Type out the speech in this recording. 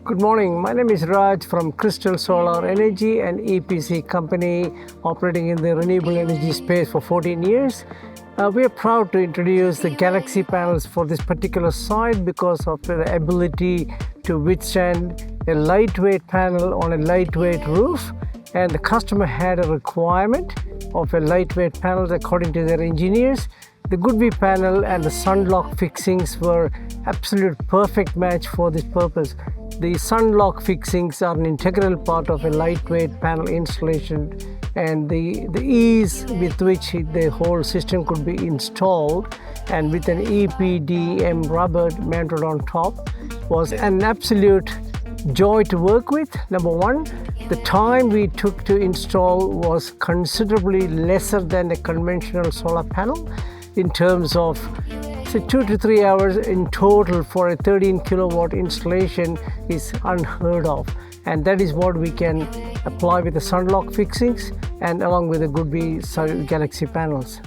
Good morning. My name is Raj from Crystal Solar Energy, an EPC company operating in the renewable energy space for 14 years. We are proud to introduce the Galaxy panels for this particular site because of the ability to withstand a lightweight panel on a lightweight roof, and the customer had a requirement of a lightweight panel according to their engineers. The Goodwe panel and the SUNLOCK fixings were absolute perfect match for this purpose. The SUNLOCK fixings are an integral part of a lightweight panel installation, and the ease with which the whole system could be installed and with an EPDM rubber mounted on top was an absolute joy to work with. Number one, the time we took to install was considerably lesser than a conventional solar panel in terms of 2 to 3 hours in total for a 13 kilowatt installation is unheard of, and that is what we can apply with the SUNLOCK fixings and along with the Goodwe Galaxy panels.